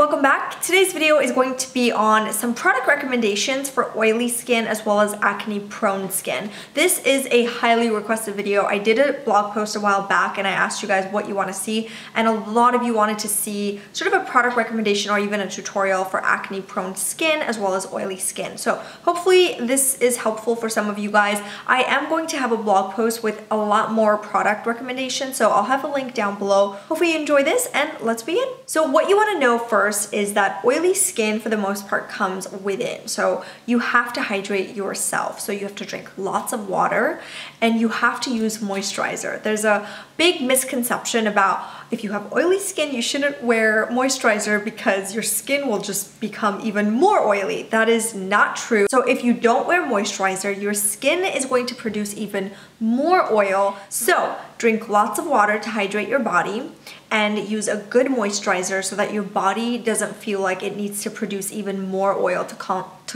welcome back. Today's video is going to be on some product recommendations for oily skin as well as acne prone skin. This is a highly requested video. I did a blog post a while back and I asked you guys what you want to see, and a lot of you wanted to see sort of a product recommendation or even a tutorial for acne prone skin as well as oily skin. So hopefully this is helpful for some of you guys. I am going to have a blog post with a lot more product recommendations, so I'll have a link down below. Hopefully you enjoy this, and let's begin. So what you want to know first is that oily skin for the most part comes within. So you have to hydrate yourself. So you have to drink lots of water and you have to use moisturizer. There's a big misconception about if you have oily skin, you shouldn't wear moisturizer because your skin will just become even more oily. That is not true. So if you don't wear moisturizer, your skin is going to produce even more oil. So drink lots of water to hydrate your body and use a good moisturizer so that your body doesn't feel like it needs to produce even more oil to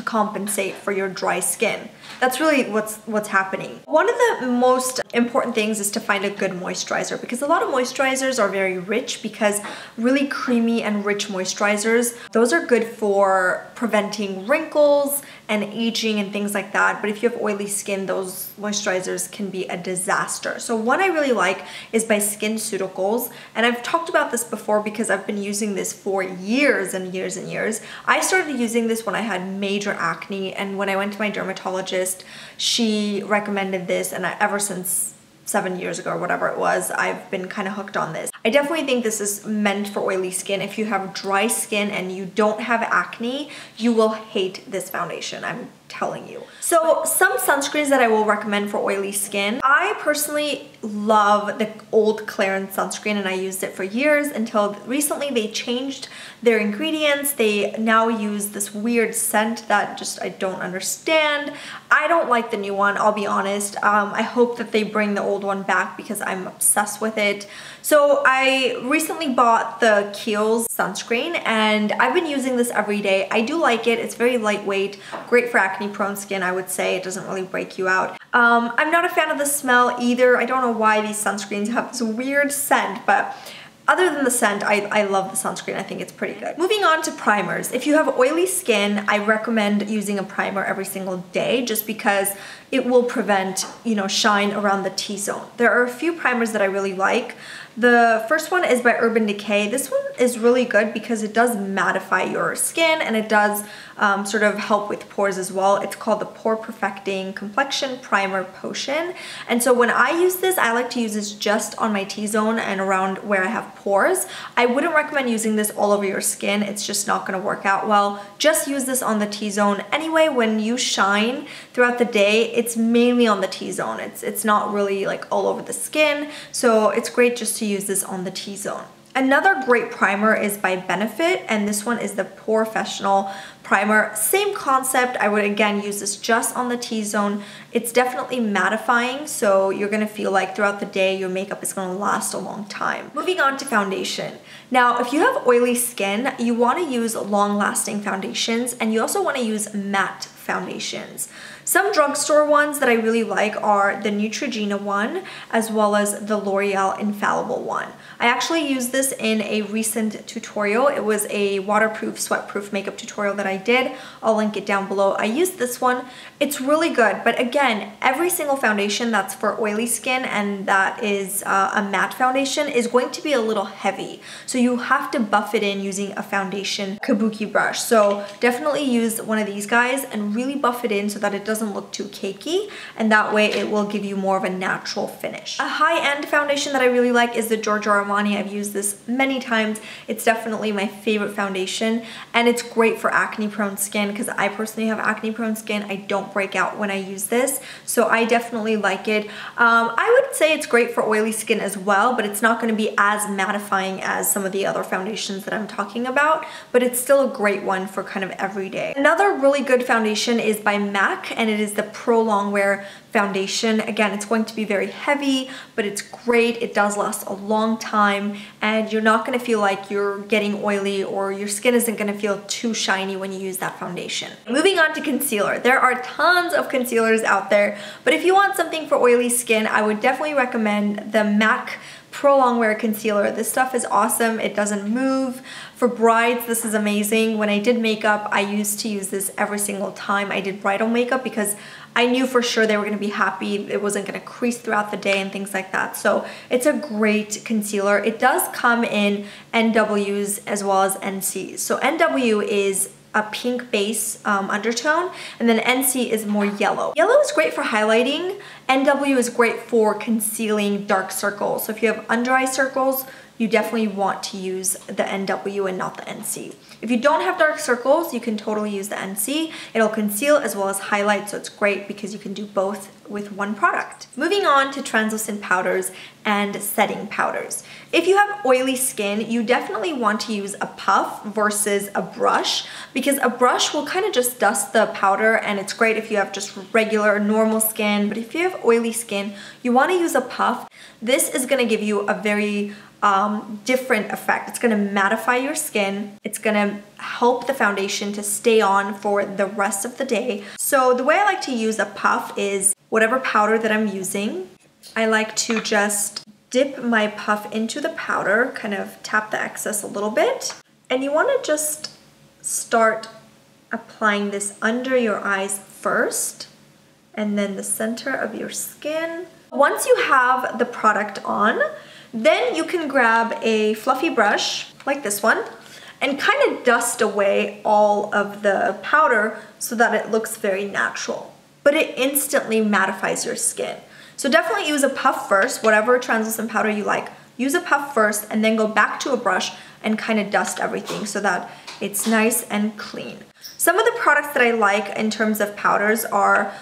compensate for your dry skin. That's really what's happening. One of the most important things is to find a good moisturizer, because a lot of moisturizers are very rich, because really creamy and rich moisturizers, those are good for preventing wrinkles and aging and things like that. But if you have oily skin, those moisturizers can be a disaster. So one I really like is by SkinCeuticals, and I've talked about this before because I've been using this for years and years and years. I started using this when I had major acne, and when I went to my dermatologist, she recommended this, and ever since 7 years ago or whatever it was, I've been kind of hooked on this. I definitely think this is meant for oily skin. If you have dry skin and you don't have acne, you will hate this foundation, I'm telling you. So some sunscreens that I will recommend for oily skin. I personally love the old Clarins sunscreen, and I used it for years until recently they changed their ingredients. They now use this weird scent that just I don't understand. I don't like the new one, I'll be honest. I hope that they bring the old one back because I'm obsessed with it. So I recently bought the Kiehl's sunscreen and I've been using this every day. I do like it. It's very lightweight, great for acne prone skin, I would say. It doesn't really break you out. I'm not a fan of the smell either. I don't know why these sunscreens have this weird scent, but other than the scent, I love the sunscreen. I think it's pretty good. Moving on to primers. If you have oily skin, I recommend using a primer every single day just because it will prevent, shine around the T-zone. There are a few primers that I really like. The first one is by Urban Decay. This one is really good because it does mattify your skin, and it does sort of help with pores as well. It's called the Pore Perfecting Complexion Primer Potion. And so when I use this, I like to use this just on my T-zone and around where I have pores. I wouldn't recommend using this all over your skin. It's just not going to work out well. Just use this on the T-zone. Anyway, when you shine throughout the day, it's mainly on the T-zone. It's not really like all over the skin. So it's great just to use this on the T-zone. Another great primer is by Benefit, and this one is the Professional Primer. Same concept. I would again use this just on the T-zone. It's definitely mattifying, so you're gonna feel like throughout the day your makeup is gonna last a long time. Moving on to foundation. Now, if you have oily skin, you wanna use long-lasting foundations, and you also wanna use matte foundations. Some drugstore ones that I really like are the Neutrogena one, as well as the L'Oreal Infallible one. I actually used this in a recent tutorial. It was a waterproof, sweatproof makeup tutorial that I did. I'll link it down below. I used this one. It's really good, but again, every single foundation that's for oily skin and that is a matte foundation is going to be a little heavy. So you have to buff it in using a foundation kabuki brush. So definitely use one of these guys and really buff it in so that it doesn't look too cakey, and that way it will give you more of a natural finish. A high-end foundation that I really like is the Giorgio Armani. I've used this many times. It's definitely my favorite foundation, and it's great for acne prone skin because I personally have acne prone skin. I don't break out when I use this, so I definitely like it. I would say it's great for oily skin as well, but it's not going to be as mattifying as some of the other foundations that I'm talking about, but it's still a great one for kind of every day. Another really good foundation is by MAC, and it is the Pro Longwear foundation. Again, it's going to be very heavy, but it's great. It does last a long time, and you're not going to feel like you're getting oily, or your skin isn't going to feel too shiny when you use that foundation. Moving on to concealer. There are tons of concealers out there, but if you want something for oily skin, I would definitely recommend the MAC prolong wear concealer. This stuff is awesome. It doesn't move. For brides, this is amazing. When I did makeup, I used to use this every single time I did bridal makeup because I knew for sure they were going to be happy. It wasn't going to crease throughout the day and things like that. So it's a great concealer. It does come in NWs as well as NCs. So NW is a pink base undertone, and then NC is more yellow. Yellow is great for highlighting. NW is great for concealing dark circles. So if you have under eye circles, you definitely want to use the NW and not the NC. If you don't have dark circles, you can totally use the NC. It'll conceal as well as highlight, so it's great because you can do both with one product. Moving on to translucent powders and setting powders. If you have oily skin, you definitely want to use a puff versus a brush because a brush will kind of just dust the powder, and it's great if you have just regular normal skin, but if you have oily skin, you want to use a puff. This is going to give you a very different effect. It's gonna mattify your skin. It's gonna help the foundation to stay on for the rest of the day. So the way I like to use a puff is whatever powder that I'm using, I like to just dip my puff into the powder, kind of tap the excess a little bit. And you wanna just start applying this under your eyes first, and then the center of your skin. Once you have the product on, then you can grab a fluffy brush like this one and kind of dust away all of the powder so that it looks very natural. But it instantly mattifies your skin. So definitely use a puff first, whatever translucent powder you like. Use a puff first and then go back to a brush and kind of dust everything so that it's nice and clean. Some of the products that I like in terms of powders are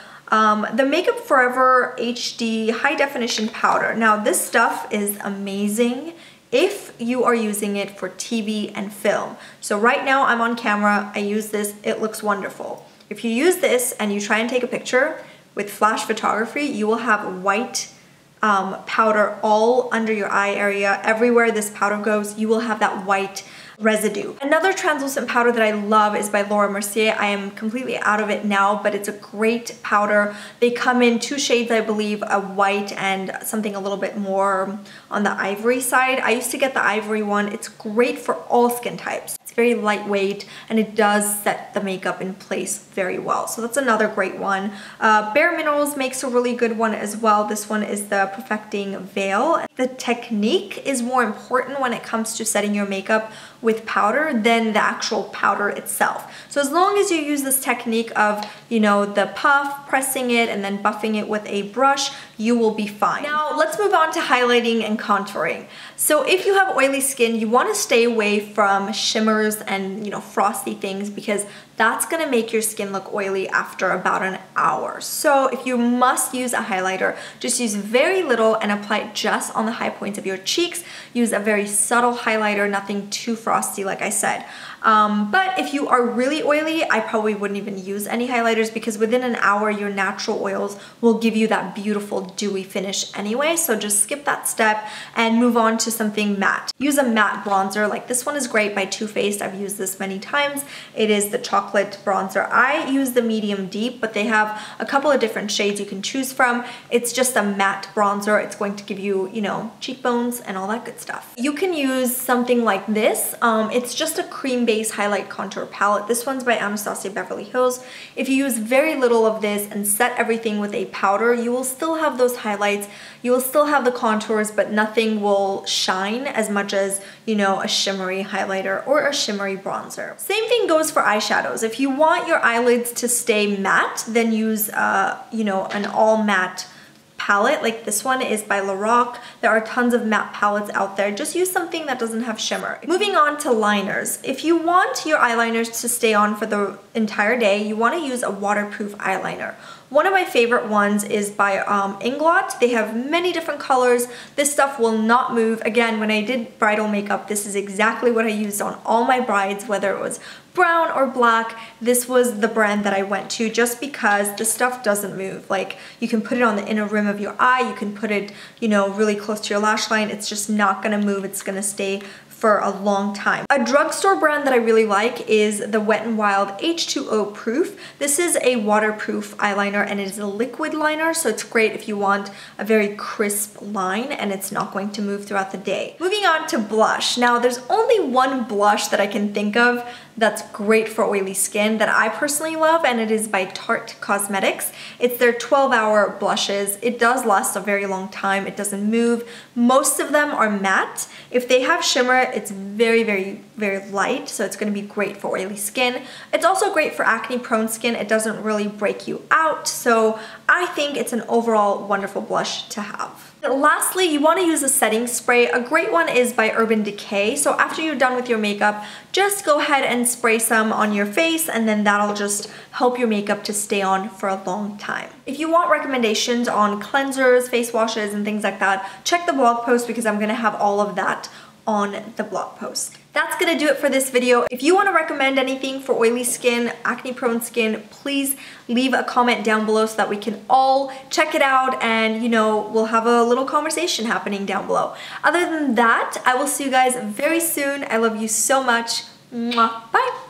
the Makeup Forever HD High Definition Powder. Now this stuff is amazing if you are using it for TV and film. So right now I'm on camera, I use this, it looks wonderful. If you use this and you try and take a picture with flash photography, you will have white powder all under your eye area. Everywhere this powder goes, you will have that white residue. Another translucent powder that I love is by Laura Mercier. I am completely out of it now, but it's a great powder. They come in 2 shades, I believe, a white and something a little bit more on the ivory side. I used to get the ivory one. It's great for all skin types. It's very lightweight and it does set the makeup in place very well. So that's another great one. Bare Minerals makes a really good one as well. This one is the Perfecting Veil. The technique is more important when it comes to setting your makeup with powder than the actual powder itself. So as long as you use this technique of, you know, the puff, pressing it, and then buffing it with a brush, you will be fine. Now let's move on to highlighting and contouring. So if you have oily skin, you want to stay away from shimmers and, you know, frosty things because that's gonna make your skin look oily after about an hour. So if you must use a highlighter, just use very little and apply it just on the high points of your cheeks. Use a very subtle highlighter, nothing too frosty like I said. But if you are really oily, I probably wouldn't even use any highlighters because within an hour your natural oils will give you that beautiful dewy finish anyway. So just skip that step and move on to something matte. Use a matte bronzer. Like this one is great by Too Faced. I've used this many times. It is the chocolate bronzer. I use the medium deep, but they have a couple of different shades you can choose from. It's just a matte bronzer. It's going to give you, you know, cheekbones and all that good stuff. You can use something like this. It's just a cream-based highlight contour palette. This one's by Anastasia Beverly Hills. If you use very little of this and set everything with a powder, you will still have those highlights. You will still have the contours, but nothing will shine as much as, you know, a shimmery highlighter or a shimmery bronzer. Same thing goes for eyeshadows. If you want your eyelids to stay matte, then use, you know, an all matte palette. Like this one is by Lorac. There are tons of matte palettes out there. Just use something that doesn't have shimmer. Moving on to liners. If you want your eyeliners to stay on for the entire day, you want to use a waterproof eyeliner. One of my favorite ones is by Inglot. They have many different colors. This stuff will not move. Again, when I did bridal makeup, this is exactly what I used on all my brides, whether it was brown or black. This was the brand that I went to just because the stuff doesn't move. Like you can put it on the inner rim of your eye, you can put it, you know, really close to your lash line. It's just not gonna move. It's gonna stay for a long time. A drugstore brand that I really like is the Wet n Wild H2O Proof. This is a waterproof eyeliner and it is a liquid liner, so it's great if you want a very crisp line and it's not going to move throughout the day. Moving on to blush. Now there's only one blush that I can think of that's great for oily skin that I personally love, and it is by Tarte Cosmetics. It's their 12-hour blushes. It does last a very long time. It doesn't move. Most of them are matte. If they have shimmer, it's very, very, very light, so it's going to be great for oily skin. It's also great for acne-prone skin. It doesn't really break you out, so I think it's an overall wonderful blush to have. Lastly, you want to use a setting spray. A great one is by Urban Decay. So after you're done with your makeup, just go ahead and spray some on your face, and then that'll just help your makeup to stay on for a long time. If you want recommendations on cleansers, face washes, and things like that, check the blog post because I'm going to have all of that on the blog post. That's gonna do it for this video. If you want to recommend anything for oily skin, acne prone skin, please leave a comment down below so that we can all check it out and, you know, we'll have a little conversation happening down below. Other than that, I will see you guys very soon. I love you so much. Mwah. Bye.